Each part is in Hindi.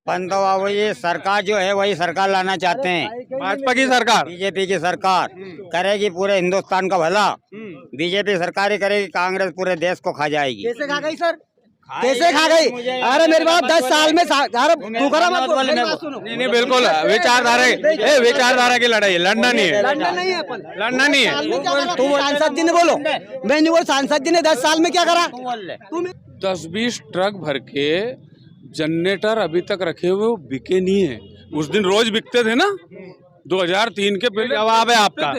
पंतवा ये सरकार जो है वही सरकार लाना चाहते हैं। भाजपा की सरकार। बीजेपी की सरकार करेगी पूरे हिंदुस्तान का भला। बीजेपी सरकार ही करेगी, कांग्रेस पूरे देश को खा जाएगी। कैसे खा गई सर? कैसे खा गई? अरे मेरी बात 10 साल में नहीं बिल्कुल विचारधारा की लड़ाई, लड़ना नहीं है, लड़ना नहीं है। तू सांसद जी ने बोलो, मैं नहीं बोल, सांसद जी ने 10 साल में क्या करा? 10-20 ट्रक भर के जनरेटर अभी तक रखे हुए वो बिके नहीं है। उस दिन रोज बिकते थे ना, 2003 के पहले। जवाब है आपका,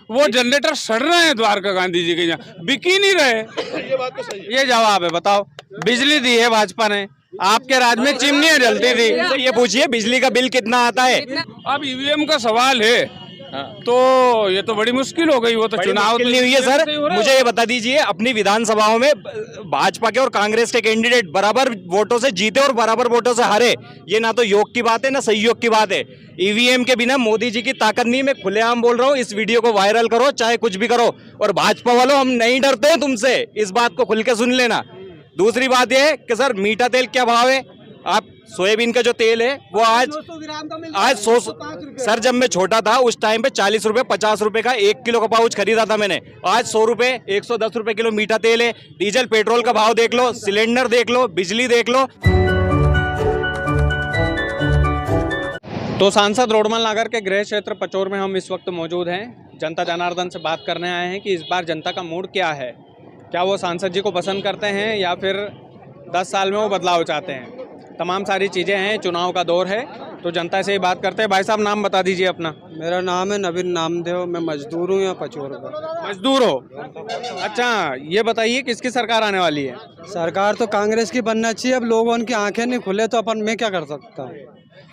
वो जनरेटर सड़ रहे हैं द्वारका गांधी जी के यहाँ, बिक ही नहीं रहे। ये बात तो सही है। ये जवाब है। बताओ, बिजली दी है भाजपा ने, आपके राज में चिमनियां जलती थी। ये पूछिए बिजली का बिल कितना आता है? अब ईवीएम का सवाल है तो ये तो बड़ी मुश्किल हो गई। वो तो चुनाव नहीं हुई है सर। मुझे ये बता दीजिए, अपनी विधानसभाओं में भाजपा के और कांग्रेस के कैंडिडेट बराबर वोटों से जीते और बराबर वोटों से हारे। ये ना तो योग की बात है ना सहयोग की बात है। ईवीएम के बिना मोदी जी की ताकत नहीं। मैं खुलेआम बोल रहा हूँ, इस वीडियो को वायरल करो, चाहे कुछ भी करो। और भाजपा वालों, हम नहीं डरते हैं तुमसे, इस बात को खुल के सुन लेना। दूसरी बात यह है कि सर मीठा तेल क्या भाव है? आप सोयाबीन का जो तेल है वो आज 100 सर, जब मैं छोटा था उस टाइम पे 40 रुपए 50 रुपए का 1 किलो का पाउच खरीदा था मैंने। आज 100 रुपए 110 रुपए किलो मीठा तेल है। डीजल पेट्रोल का भाव देख लो, सिलेंडर देख लो, बिजली देख लो। तो सांसद रोडमल नागर के गृह क्षेत्र पचौर में हम इस वक्त मौजूद हैं। जनता जनार्दन से बात करने आए हैं कि इस बार जनता का मूड क्या है। क्या वो सांसद जी को पसंद करते हैं या फिर 10 साल में वो बदलाव चाहते हैं। तमाम सारी चीज़ें हैं, चुनाव का दौर है, तो जनता से ही बात करते हैं। भाई साहब, नाम बता दीजिए अपना। मेरा नाम है नवीन नामदेव, मैं मजदूर हूँ यहाँ पचौर का। मजदूर हो? अच्छा, ये बताइए किसकी सरकार आने वाली है? सरकार तो कांग्रेस की बनना चाहिए। अब लोगों की आंखें नहीं खुले तो अपन मैं क्या कर सकता हूँ।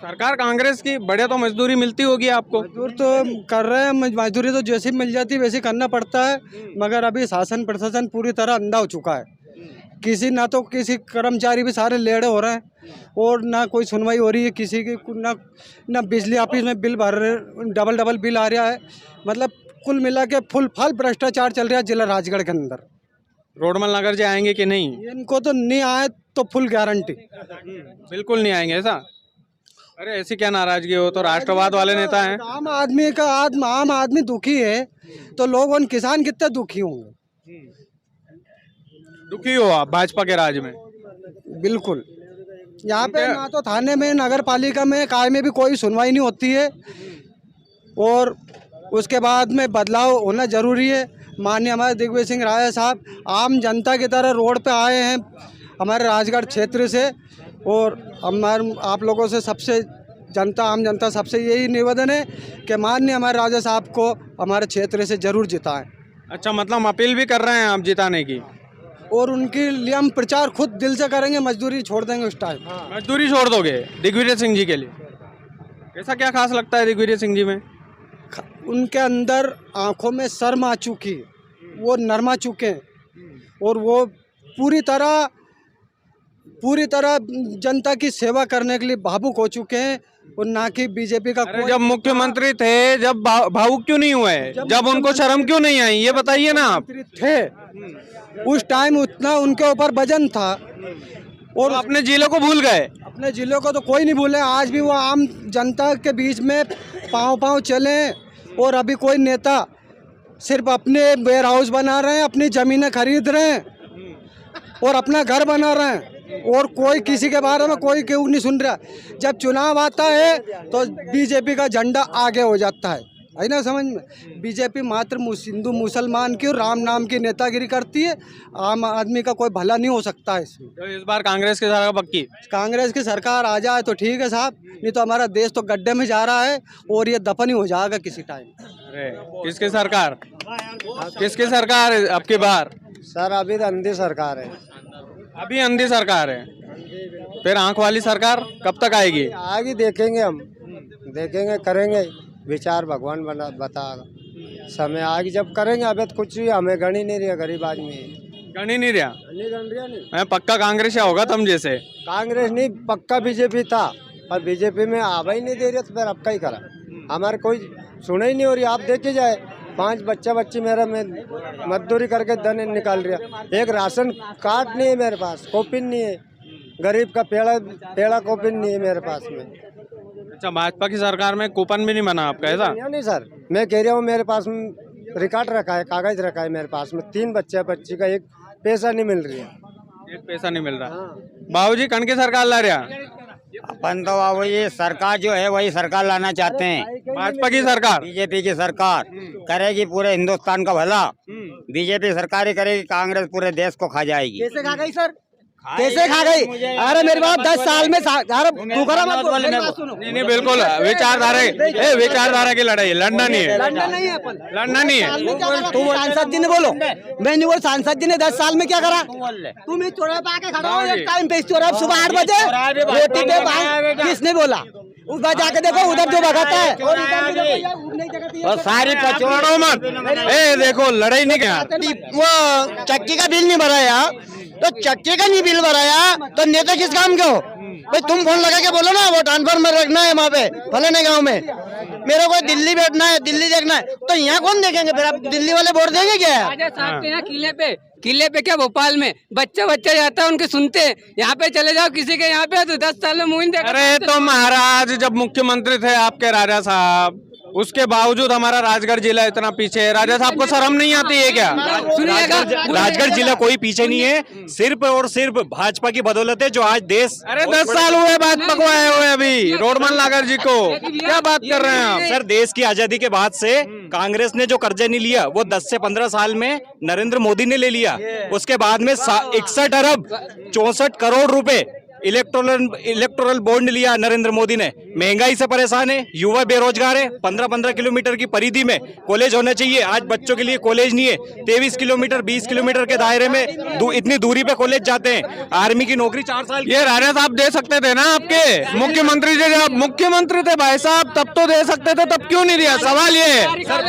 सरकार कांग्रेस की, बढ़िया तो मजदूरी मिलती होगी आपको। मजदूर तो कर रहे हैं, मजदूरी तो जैसी मिल जाती है वैसे करना पड़ता है। मगर अभी शासन प्रशासन पूरी तरह अंधा हो चुका है। ना तो किसी कर्मचारी भी सारे लेड़े हो रहे हैं और ना कोई सुनवाई हो रही है किसी की। ना बिजली ऑफिस में बिल भर रहे, डबल बिल आ रहा है। मतलब कुल मिला के फुल फाल भ्रष्टाचार चल रहा है जिला राजगढ़ के अंदर। रोडमल नागर जी आएंगे कि नहीं? इनको तो नहीं आए तो फुल गारंटी। बिल्कुल नहीं आएंगे ऐसा? अरे ऐसी क्या नाराजगी हो, तो राष्ट्रवाद वाले नेता हैं। आम आदमी दुखी है तो लोग उन किसान कितने दुखी होंगे। दुखी हो आप भाजपा के राज में? बिल्कुल। यहाँ पे ना तो थाने में, नगर पालिका में, काय में भी कोई सुनवाई नहीं होती है। और उसके बाद में बदलाव होना जरूरी है। माननीय हमारे दिग्विजय सिंह राय साहब आम जनता की तरह रोड पे आए हैं हमारे राजगढ़ क्षेत्र से। और हमारे आप लोगों से सबसे आम जनता सबसे यही निवेदन है कि माननीय हमारे राजा साहब को हमारे क्षेत्र से जरूर जिताएं। अच्छा, मतलब हम अपील भी कर रहे हैं आप जिताने की? और उनके लिए हम प्रचार खुद दिल से करेंगे। मजदूरी छोड़ देंगे उस टाइम। मजदूरी छोड़ दोगे दिग्विजय सिंह जी के लिए? ऐसा क्या खास लगता है दिग्विजय सिंह जी में? उनके अंदर आंखों में शर्म आ चुकी, वो नरमा चुके हैं और वो पूरी तरह जनता की सेवा करने के लिए भावुक हो चुके हैं। और ना कि बीजेपी का कोई। जब मुख्यमंत्री थे, जब भावुक क्यों नहीं हुए? जब उनको शर्म क्यों नहीं आई, ये बताइए ना आप। थे उस टाइम उतना उनके ऊपर वजन था और अपने जिलों को भूल गए। अपने जिलों को तो कोई नहीं भूले। आज भी वो आम जनता के बीच में पाँव चले। और अभी कोई नेता सिर्फ अपने वेयर हाउस बना रहे हैं, अपनी ज़मीनें खरीद रहे हैं और अपना घर बना रहे हैं और कोई किसी के बारे में कोई क्यों नहीं सुन रहा। जब चुनाव आता है तो बीजेपी का झंडा आगे हो जाता है ना समझ में। बीजेपी मात्र हिंदू मुसलमान की और राम नाम की नेतागिरी करती है। आम आदमी का कोई भला नहीं हो सकता है इसमें। तो इस बार कांग्रेस की सरकार पक्की? कांग्रेस की सरकार आ जाए तो ठीक है साहब, नहीं तो हमारा देश तो गड्ढे में जा रहा है और ये दफन ही हो जाएगा किसी टाइम। अरे किसकी सरकार? किसकी सरकार है अब की बार? सर अभी तो अंधी सरकार है। अभी अंधी सरकार है, फिर आंख वाली सरकार कब तक आएगी? आगे देखेंगे, हम देखेंगे, करेंगे विचार, भगवान बताएगा। समय आगे जब करेंगे। अभी तो कुछ भी हमें गण ही नहीं रहा, गरीब आदमी गण ही नहीं रहा। मैं पक्का कांग्रेस होगा तुम जैसे? कांग्रेस नहीं, पक्का बीजेपी था और बीजेपी में आवा ही नहीं दे रही तो फिर अब क्या ही करा। हमारे कोई सुना ही नहीं हो रही। आप देखे जाए 5 बच्ची मेरा में मजदूरी करके धन निकाल रहा। एक राशन कार्ड नहीं है मेरे पास, कॉपी नहीं है। गरीब का पेड़ा पेड़ा कूपन नहीं है मेरे पास में। अच्छा, भाजपा की सरकार में कूपन भी नहीं बना आपका, ऐसा? नहीं सर, मैं कह रहा हूँ मेरे पास में रिकॉर्ड रखा है, कागज रखा है मेरे पास में। 3 बच्चे, बच्ची का एक पैसा नहीं मिल रही है। एक पैसा नहीं मिल रहा। बाबूजी कण की सरकार ला रहा? अपन तो बाबू ये सरकार जो है वही सरकार लाना चाहते हैं। भाजपा की सरकार? बीजेपी की सरकार करेगी पूरे हिंदुस्तान का भला। बीजेपी सरकार ही करेगी, कांग्रेस पूरे देश को खा जाएगी। कैसे खा गई सर? कैसे खा गई? अरे मेरे बाप 10 साल में अरे तू करा मत बोल, मेरी बात सुनो। नहीं बिल्कुल विचारधारा की लड़ाई, लड़ना नहीं है, लड़ना नहीं है अपन, लड़ना नहीं है। तू सांसद जी ने बोलो, मैं नहीं बोल, सांसद जी ने 10 साल में क्या करा? तुम इस चौराहे पे आके खड़ा हो, एक टाइम पे इस चौराहे सुबह 8 बजे रोटी पे भाई किसने बोला? उधर जाके देखो, उधर जो भगाता है और सारी छोड़ो मत, ए देखो लड़ाई नहीं क्या। वो चक्की का बिल नहीं भराया तो चक्की का नहीं बिल भराया तो नेता किस काम के हो भाई? तुम फोन लगा के बोलो ना, वो ट्रांसफार्मर रखना है वहाँ पे फलाने गांव में, मेरे को दिल्ली बैठना है, दिल्ली देखना है, तो यहाँ कौन देखेंगे? फिर आप दिल्ली वाले वोट देंगे क्या? राजा साहब के यहाँ किले पे क्या भोपाल में बच्चा जाता है, उनके सुनते हैं। यहाँ पे चले जाओ किसी के यहाँ पे तो 10 साल में मुँह नहीं देखा। अरे तो महाराज जब मुख्यमंत्री थे आपके राजा साहब, उसके बावजूद हमारा राजगढ़ जिला इतना पीछे है। राजा साहब को शर्म नहीं आती है क्या? राजगढ़ जिला कोई पीछे नहीं है, सिर्फ और सिर्फ भाजपा की बदौलत है जो आज देश। अरे 10 साल हुए भाजपा को आए हुए, अभी रोडमल नागर जी को क्या बात कर रहे हैं आप? सर, देश की आजादी के बाद से कांग्रेस ने जो कर्जा नहीं लिया वो 10 से 15 साल में नरेंद्र मोदी ने ले लिया। उसके बाद में 61 अरब 64 करोड़ रुपए इलेक्टोरल बॉन्ड लिया नरेंद्र मोदी ने। महंगाई से परेशान है, युवा बेरोजगार है। 15-15 किलोमीटर की परिधि में कॉलेज होना चाहिए, आज बच्चों के लिए कॉलेज नहीं है। 23 किलोमीटर 20 किलोमीटर के दायरे में इतनी दूरी पे कॉलेज जाते हैं। आर्मी की नौकरी 4 साल ये राजा साहब दे सकते थे ना, आपके मुख्यमंत्री जी जब मुख्यमंत्री थे भाई साहब तब तो दे सकते थे, तब क्यों नहीं दिया? सवाल ये है सर,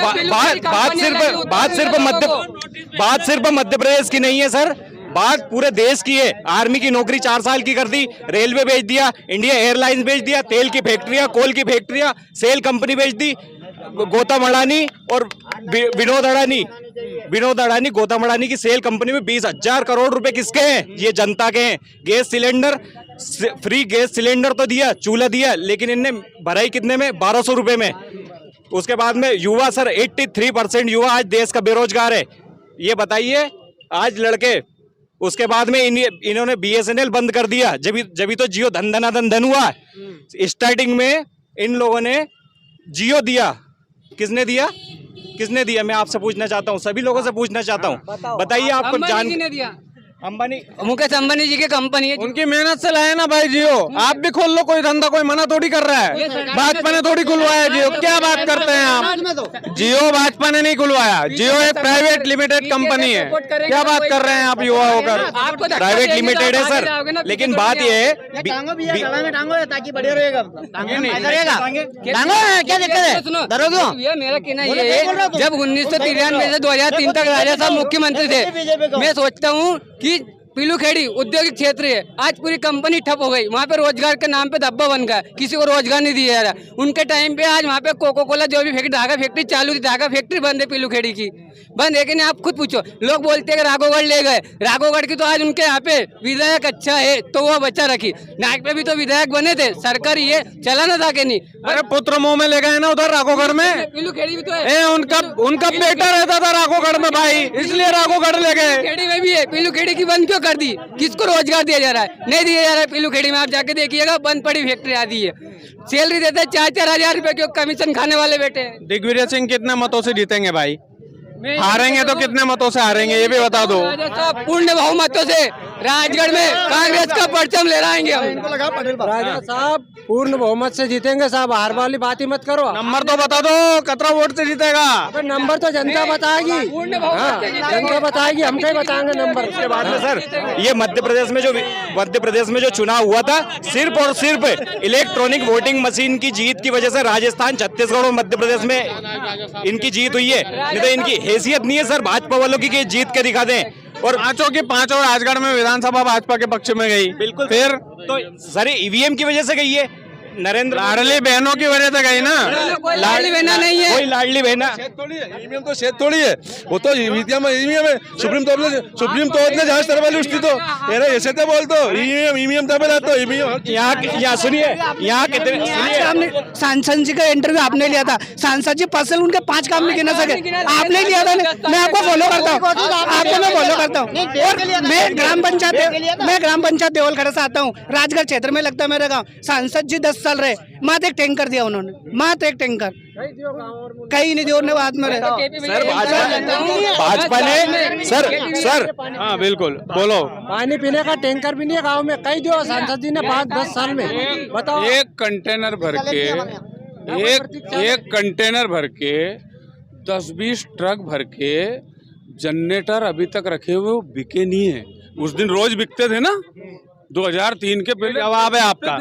बात सिर्फ मध्य प्रदेश की नहीं है सर, बात पूरे देश की है। आर्मी की नौकरी 4 साल की कर दी, रेलवे बेच दिया, इंडिया एयरलाइंस बेच दिया, तेल की फैक्ट्रियां, कोल की फैक्ट्रियां, सेल कंपनी बेच दी। गौतम अडानी और विनोद अडानी गौतम अडानी की सेल कंपनी में 20,000 करोड़ रुपए किसके हैं? ये जनता के हैं। Gas cylinder, free gas cylinder तो दिया, चूल्हा दिया, लेकिन इनने भराई कितने में? 1200 रुपए में। उसके बाद में युवा सर, 83% युवा आज देश का बेरोजगार है। ये बताइए आज लड़के, उसके बाद में इन्होंने BSNL बंद कर दिया, जब तो जियो धन हुआ। स्टार्टिंग में इन लोगों ने जियो दिया, किसने दिया? मैं आपसे पूछना चाहता हूँ, सभी लोगों से पूछना चाहता हूँ, बताइए आपको जान। अंबानी, मुकेश अंबानी जी की कंपनी है, उनकी मेहनत से लाए ना भाई जियो। आप भी खोल लो कोई धंधा, कोई मना थोड़ी कर रहा है। भाजपा ने थोड़ी खुलवाया जियो, क्या बात करते हैं आप? जियो भाजपा ने नहीं खुलवाया, जियो एक प्राइवेट लिमिटेड कंपनी है। क्या बात कर रहे हैं आप युवा होकर? प्राइवेट लिमिटेड है सर, लेकिन बात ये है ताकि बढ़िया रहेगा। क्या दिक्कत है? भैया मेरा कहना ये है, जब 1993 से 2003 तक राजा साहब मुख्यमंत्री थे, मैं सोचता हूँ कि पीलूखेड़ी औद्योगिक क्षेत्र है, आज पूरी कंपनी ठप हो गई। वहाँ पे रोजगार के नाम पे धब्बा बन गया, किसी को रोजगार नहीं दिया जा रहा। उनके टाइम पे आज वहाँ पे कोको कोला जो भी फैक्ट्री, धागा फैक्ट्री चालू थी, धागा फैक्ट्री बंद है पीलूखेड़ी की, बंद है कि नहीं? आप खुद पूछो। लोग बोलते हैं कि राघोगढ़ ले गए, राघोगढ़ की तो आज उनके यहाँ पे विधायक अच्छा है तो वो बच्चा रखी। नाक पे भी तो विधायक बने थे, सरकार ये चलाना था कि नहीं? अरे पुत्र मुंह में ले गए ना उधर राघोगढ़ में। पीलूखेड़ी भी तो है, उनका बेटा रहता था राघोगढ़ में भाई, इसलिए राघोगढ़ ले गए। खेड़ी में भी है, पीलूखेड़ी की बंद क्यों कर दी? किसको रोजगार दिया जा रहा है? नहीं दिया जा रहा है। पीलूखेड़ी में आप जाके देखिएगा, बंद पड़ी फैक्ट्री आदि है, सैलरी देते 4-4 हजार रुपए के, कमीशन खाने वाले बैठे हैं। दिग्विजय सिंह कितने मतों से जीतेंगे भाई? हारेंगे तो कितने मतों से हारेंगे ये भी बता दो। पूर्ण बहुमतों से राजगढ़ में कांग्रेस का परचम ले आएंगे हम। राजा साहब पूर्ण बहुमत से जीतेंगे साहब, हार वाली बात ही मत करो। नंबर तो बता दो, कितना वोट से जीतेगा? नंबर तो जनता बताएगी, जनता बताएगी, हम क्या बताएंगे नंबर। उसके बाद में सर, ये मध्य प्रदेश में जो चुनाव हुआ था, सिर्फ और सिर्फ इलेक्ट्रॉनिक वोटिंग मशीन की जीत की वजह से राजस्थान, छत्तीसगढ़ और मध्य प्रदेश में इनकी जीत हुई है। नहीं तो इनकी हैसियत नहीं है सर भाजपा वालों की जीत के दिखा दें। और पांचों की पांचों राजगढ़ में विधानसभा भाजपा के पक्ष में गई। बिल्कुल, फिर तो सर ईवीएम की वजह से गई है। नरेंद्र लाडली बहनों की वजह से गई ना। लाडली बहना नहीं है, कोई लाडली बहना ईवीएम तो शेत थोड़ी है, वो तो ईवीएम है। सुप्रीम कोर्ट ने जहाज तरवाली उसकी तो ऐसे तो बोल दो ईवीएम तबे तो यहाँ सुनिए, यहाँ कितने सुनिए, सांसद जी का इंटरव्यू आपने लिया था, सांसद जी पर्सन उनके 5 काम नहीं गिना सके, आपने लिया था। मैं आपको फॉलो करता हूँ, आपको मैं फॉलो करता हूँ। और मैं ग्राम पंचायत देवलखड़ा से आता हूँ, राजगढ़ क्षेत्र में लगता है मेरा गाँव। सांसद जी 10 साल रहे, मात्र एक टैंकर दिया उन्होंने, मात्र एक टैंकर, कहीं नहीं दिया उन्होंने बाद में रहे। सर भाजपा ने सर हाँ बिल्कुल बोलो। पानी पीने का टैंकर भी नहीं है गाँव में, कहीं दियो सांसद जी ने 5-10 साल में, बताओ। एक कंटेनर भर के 10-20 ट्रक भर के जनरेटर अभी तक रखे हुए वो बिके नहीं है। उस दिन रोज बिकते थे ना, 2003 के पहले। जवाब है आपका।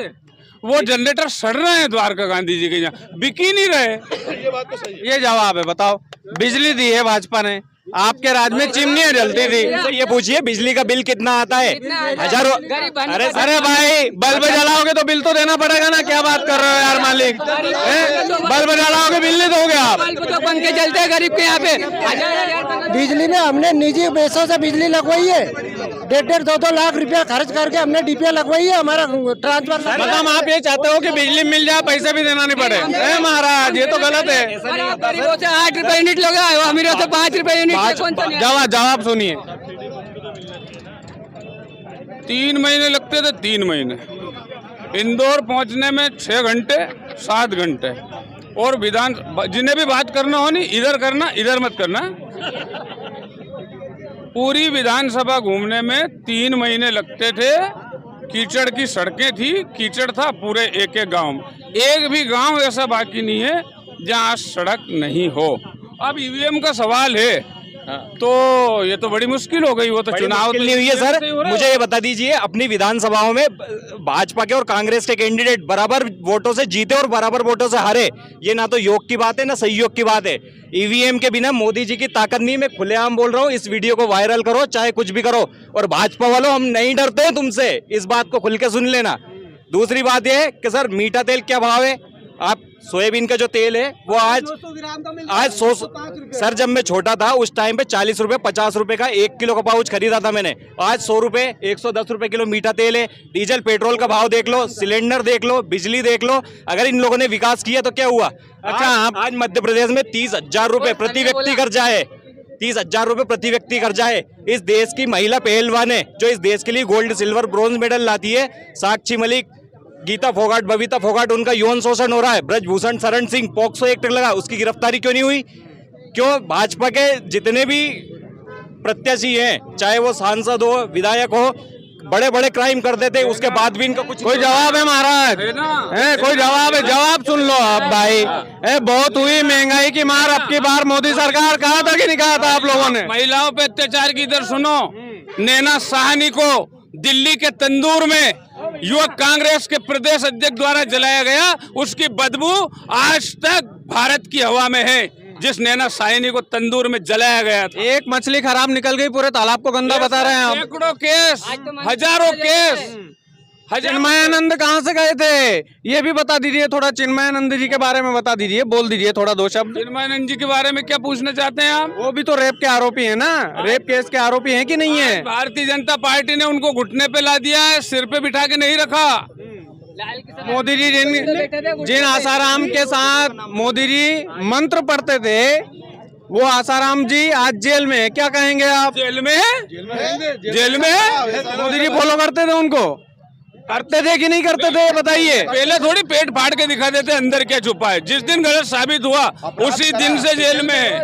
वो जनरेटर सड़ रहे हैं द्वारका गांधी जी के यहाँ, बिक ही नहीं रहे। ये बात तो सही। ये जवाब है, बताओ। बिजली दी है भाजपा ने, आपके राज में चिमनियां जलती थी। ये पूछिए बिजली का बिल कितना आता है? हजारों। अरे भाई बल्ब जलाओगे तो बिल तो देना पड़ेगा ना, क्या बात कर रहे हो यार मालिक? बल्ब जलाओगे बिल नहीं दोगे आप? तो पंखे चलते हैं गरीब के यहाँ पे। बिजली में हमने निजी पैसों से बिजली लगवाई है, 1.5-2 लाख रुपया खर्च करके हमने डीपीआर लगवाई है, हमारा ट्रांसफर। मतलब आप ये चाहते हो कि बिजली मिल जाए, पैसे भी देना नहीं पड़े? महाराज ये तो गलत है। गरीबों से 8 रुपए यूनिट लोगे, अमीरों से 5 रुपए यूनिट। जवाब सुनिए। 3 महीने लगते थे, 3 महीने। इंदौर पहुंचने में 6 घंटे 7 घंटे। और विधान जिन्हें भी बात करना हो, नहीं इधर करना, इधर मत करना। पूरी विधानसभा घूमने में 3 महीने लगते थे। कीचड़ की सड़कें थी, कीचड़ था पूरे एक गांव में। एक भी गांव ऐसा बाकी नहीं है जहां सड़क नहीं हो। अब ईवीएम का सवाल है, तो ये तो बड़ी मुश्किल हो गई। वो तो चुनाव नहीं हुई है सर। मुझे ये बता दीजिए, अपनी विधानसभाओं में भाजपा के और कांग्रेस के कैंडिडेट बराबर वोटों से जीते और बराबर वोटों से हारे, ये ना तो योग की बात है ना सहयोग की बात है। ईवीएम के बिना मोदी जी की ताकत नहीं। मैं खुलेआम बोल रहा हूँ, इस वीडियो को वायरल करो, चाहे कुछ भी करो। और भाजपा वालों, हम नहीं डरते हैं तुमसे, इस बात को खुल के सुन लेना। दूसरी बात यह है कि सर मीठा तेल क्या भाव है? आप सोयाबीन का जो तेल है वो आज 100। सर जब मैं छोटा था उस टाइम पे 40 रुपए 50 रुपए का 1 किलो का पाउच खरीदा था मैंने। आज 100 रुपए 110 रुपए किलो मीठा तेल है। डीजल पेट्रोल का भाव देख लो, सिलेंडर देख लो, बिजली देख लो। अगर इन लोगों ने विकास किया तो क्या हुआ? अच्छा, आज मध्य प्रदेश में 30,000 रुपए प्रति व्यक्ति कर्जा है। 30,000 रुपए प्रति व्यक्ति कर्जा है। इस देश की महिला पहलवान है जो इस देश के लिए गोल्ड सिल्वर ब्रॉन्ज मेडल लाती है, साक्षी मलिक, गीता फोगाट, बबीता फोगाट, उनका यौन शोषण हो रहा है। ब्रजभूषण शरण सिंह, पॉक्सो एक्ट लगा, उसकी गिरफ्तारी क्यों नहीं हुई? क्यों? भाजपा के जितने भी प्रत्याशी हैं, चाहे वो सांसद हो, विधायक हो, बड़े बड़े क्राइम कर देते, उसके बाद भी इनका कोई जवाब है महाराज? कोई जवाब है? जवाब सुन लो आप भाई। बहुत हुई महंगाई की मार अब की बार मोदी सरकार। कहा था कि नहीं कहा था आप लोगों ने? महिलाओं पे अत्याचार की इधर सुनो। नैना साहनी को दिल्ली के तंदूर में युवक कांग्रेस के प्रदेश अध्यक्ष द्वारा जलाया गया, उसकी बदबू आज तक भारत की हवा में है। जिस नैना साहनी को तंदूर में जलाया गया था, एक मछली खराब निकल गई, पूरे तालाब को गंदा बता रहे हैं आप। सैकड़ों केस, हजारों केस। चिन्मयानंद कहाँ से गए थे ये भी बता दीजिए थोड़ा। चिन्मयानंद जी के बारे में बता दीजिए, बोल दीजिए थोड़ा 2 शब्द। चिन्मयानंद जी के बारे में क्या पूछना चाहते हैं आप? वो भी तो रेप के आरोपी है ना, रेप केस के आरोपी हैं कि नहीं है? भारतीय जनता पार्टी ने उनको घुटने पे ला दिया है, सिर पे बिठा के नहीं रखा। मोदी जी जिन आसाराम के साथ मोदी जी मंत्र पढ़ते थे, वो आसाराम जी आज जेल में है। क्या कहेंगे आप? जेल में है? जेल में है? मोदी जी फॉलो करते थे उनको? करते थे कि नहीं करते थे बताइए। पहले थोड़ी पेट फाड़ के दिखा देते अंदर क्या छुपा है। जिस दिन गलत साबित हुआ उसी दिन से जेल में है।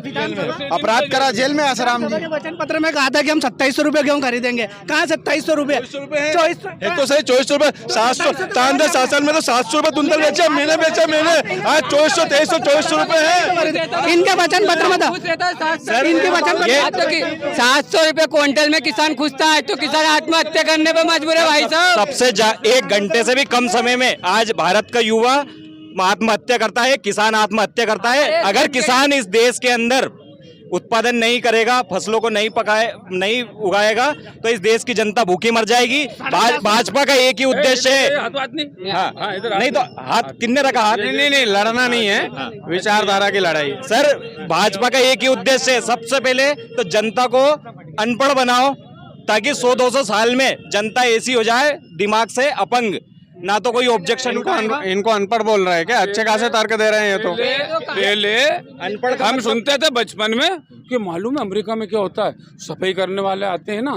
अपराध करा जेल में आसाराम जी। वचन पत्र में कहा था कि हम 2700 रुपए गेहूँ खरीदेंगे, कहाँ 2700 रुपए? 2400 एक तो सही 2400 रुपए, 700 तांदे शासन में तो 700 रुपए कुंतल बेचा मैंने, आज 2400 2300 रुपए है इनके वचन पत्र में था। इनके वचन 700 रुपए क्विंटल में किसान खुश था, तो किसान आत्महत्या करने पे मजबूर है भाई साहब। सबसे 1 घंटे से भी कम समय में आज भारत का युवा आत्महत्या करता है, किसान आत्महत्या करता है। अगर किसान इस देश के अंदर उत्पादन नहीं करेगा, फसलों को नहीं उगाएगा तो इस देश की जनता भूखी मर जाएगी। भाजपा का एक ही उद्देश्य है। हाँ, नहीं तो हाथ किन्ने रखा हाथ? नहीं, लड़ना नहीं है, विचारधारा की लड़ाई। सर, भाजपा का एक ही उद्देश्य है, सबसे पहले तो जनता को अनपढ़ बनाओ ताकि 100-200 साल में जनता ऐसी हो जाए दिमाग से अपंग, ना तो कोई ऑब्जेक्शन। इनको अनपढ़ बोल रहे हैं क्या? अच्छे खासे तर्क दे रहे हैं ये तो। पहले अनपढ़ हम सुनते थे बचपन में कि मालूम है अमेरिका में क्या होता है, सफाई करने वाले आते हैं ना,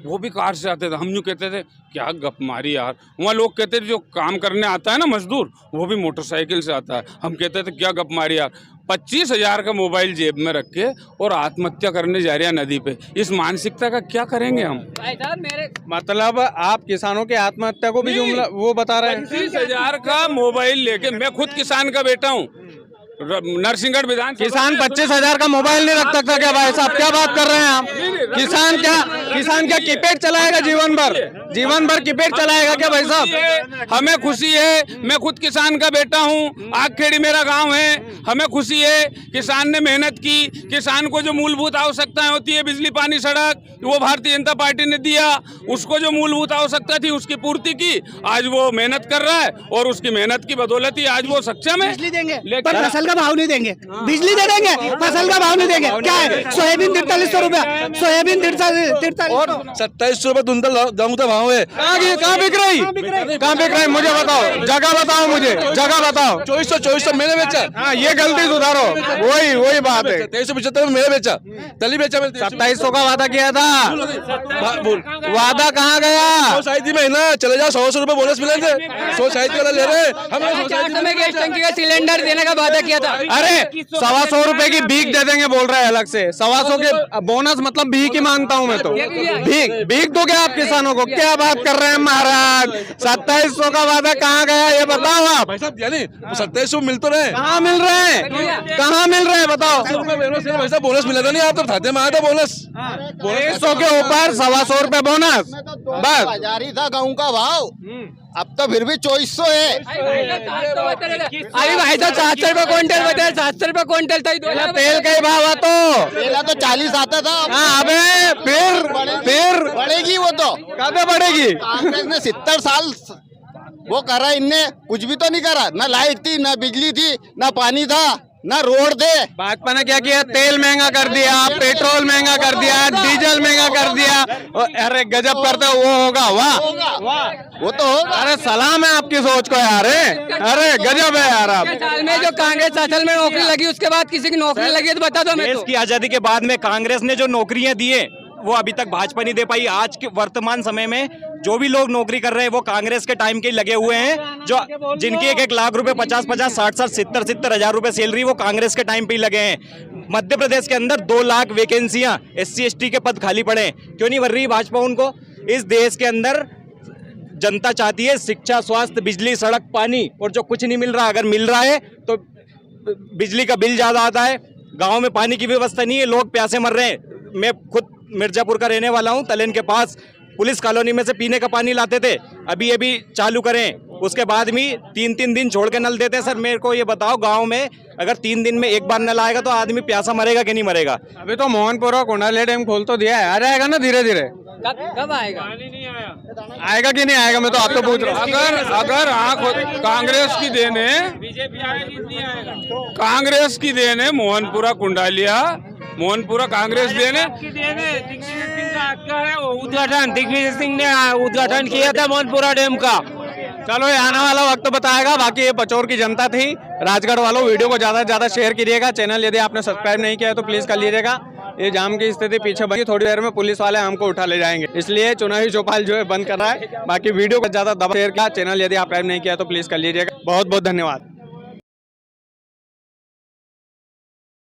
वो भी कार से आते थे। हम यूँ कहते थे क्या गप मारी यार। वहाँ लोग कहते थे जो काम करने आता है ना मजदूर, वो भी मोटरसाइकिल से आता है। हम कहते थे क्या गप मारी यार। 25,000 का मोबाइल जेब में रख के और आत्महत्या करने जा रहे हैं नदी पे। इस मानसिकता का क्या करेंगे हम? मतलब आप किसानों की आत्महत्या को भी जुमला वो बता रहे हैं? 25,000 का मोबाइल लेके, मैं खुद किसान का बेटा हूँ, नरसिंहगढ़ विधान। किसान 25,000 का मोबाइल नहीं रख सकता क्या भाई साहब? क्या बात कर रहे हैं आप? किसान क्या कीपैड चलाएगा जीवन भर कीपैड चलाएगा क्या भाई साहब? हमें खुशी है, मैं खुद किसान का बेटा हूँ, आगखेड़ी मेरा गांव है। हमें खुशी है किसान ने मेहनत की, किसान को जो मूलभूत आवश्यकताएं होती है, बिजली पानी सड़क, वो भारतीय जनता पार्टी ने दिया। उसको जो मूलभूत आवश्यकता थी उसकी पूर्ति की। आज वो मेहनत कर रहा है और उसकी मेहनत की बदौलत ही आज वो सक्षम है। बिजली देंगे पर फसल का भाव नहीं देंगे। बिजली दे देंगे, फसल का भाव नहीं देंगे। क्या है? सोयाबीन 4300 रुपया, सोयाबीन 2700 रुपये कुंटल गेहूं का भाव है। कहाँ बिक रही? मुझे बताओ, जगह बताओ, मुझे जगह बताओ। 2400 मैंने बेचा। हाँ, ये गलती सुधारो। वही बात है। 2375 में मैंने बेचा, तली बेचा। 2700 का वादा किया था, वादा कहाँ गया? सोसाइटी में ना चले जाओ, 100 रुपए बोनस मिले थे, सोसाइटी वाला ले रहे हैं। हमें गैस टंकी का सिलेंडर देने का वादा किया था। अरे 125 रुपए की भीख दे देंगे बोल रहे हैं अलग से। 125 के बोनस मतलब भीख ही मांगता हूँ मैं तो। भीख दो क्या आप किसानों को? क्या बात कर रहे हैं महाराज? 2700 का वादा कहाँ गया ये बताओ आप। भाई साहब, यानी 2700 मिल तो रहे, कहाँ मिल रहे हैं बताओ। वैसा बोनस मिला था नहीं, आप तो खाते में आया था बोनस। 100 के ऊपर 125 रुपए बोनस, बस। हजार ही था गेहूं का भाव, अब तो फिर भी 2400 है। अरे भाई तो 700 रुपए क्विंटल बताया, 700 रुपए क्विंटल था। तेल का ही भाव आता पहला तो 40 आता था। अबे फिर बढ़ेगी वो तो। कब बढ़ेगी? कांग्रेस ने 70 साल वो करा, इनने कुछ भी तो नहीं करा। ना लाइट थी, ना बिजली थी, ना पानी था, ना रोड थे। भाजपा ने क्या किया? तेल महंगा कर दिया, पेट्रोल महंगा कर दिया, डीजल महंगा कर दिया। अरे गजब करते हो, वो होगा वाह, वो तो होगा। अरे सलाम है आपकी सोच को यार। अरे गजब है यार आप। साल में जो कांग्रेस असल में नौकरी लगी, उसके बाद किसी की नौकरी लगी है तो बता दो। देश की आजादी के बाद में कांग्रेस ने जो नौकरियां दी है वो अभी तक भाजपा नहीं दे पाई। आज के वर्तमान समय में जो भी लोग नौकरी कर रहे हैं वो कांग्रेस के टाइम के लगे हुए हैं। जो जिनकी 1-1 लाख रुपए, 50-50, 60-60, 70-70 हजार रुपए सैलरी, वो कांग्रेस के टाइम पे ही लगे हैं। मध्य प्रदेश के अंदर 2 लाख वैकेंसियां SC/ST के पद खाली पड़े हैं, क्यों नहीं भर रही भाजपा उनको? इस देश के अंदर जनता चाहती है शिक्षा, स्वास्थ्य, बिजली, सड़क, पानी, और जो कुछ नहीं मिल रहा, अगर मिल रहा है तो बिजली का बिल ज्यादा आता है, गाँव में पानी की व्यवस्था नहीं है, लोग प्यासे मर रहे हैं। मैं खुद मिर्जापुर का रहने वाला हूं, तलेन के पास पुलिस कॉलोनी में से पीने का पानी लाते थे, अभी चालू करें, उसके बाद भी 3-3 दिन छोड़ के नल देते हैं। सर मेरे को ये बताओ, गांव में अगर 3 दिन में एक बार नल आएगा तो आदमी प्यासा मरेगा कि नहीं मरेगा? अभी तो मोहनपुर और कुंडाले डैम खोल तो दिया है, आ जाएगा ना धीरे धीरे। कब आएगा? आएगा कि नहीं आएगा, मैं तो आपको पूछ रहा हूँ। अगर कांग्रेस की देन है, कांग्रेस की देन है, मोहनपुरा कुंडालिया, मोहनपुरा कांग्रेस देने उद्घाटन दिग्विजय सिंह ने उद्घाटन किया था मोहनपुरा डैम का। चलो ये आने वाला वक्त बताएगा। बाकी ये पचौर की जनता थी। राजगढ़ वालों, वीडियो को ज्यादा से ज्यादा शेयर कीजिएगा। चैनल यदि आपने सब्सक्राइब नहीं किया है तो प्लीज कर लीजिएगा। ये जाम की स्थिति पीछे बनी, थोड़ी देर में पुलिस वाले हमको उठा ले जाएंगे, इसलिए चुनावी चौपाल जो है बंद कर रहा है। बाकी वीडियो को ज्यादा दबा शेयर किया। चैनल यदि आप सब्सक्राइब नहीं किया तो प्लीज कर लीजिएगा। बहुत बहुत धन्यवाद।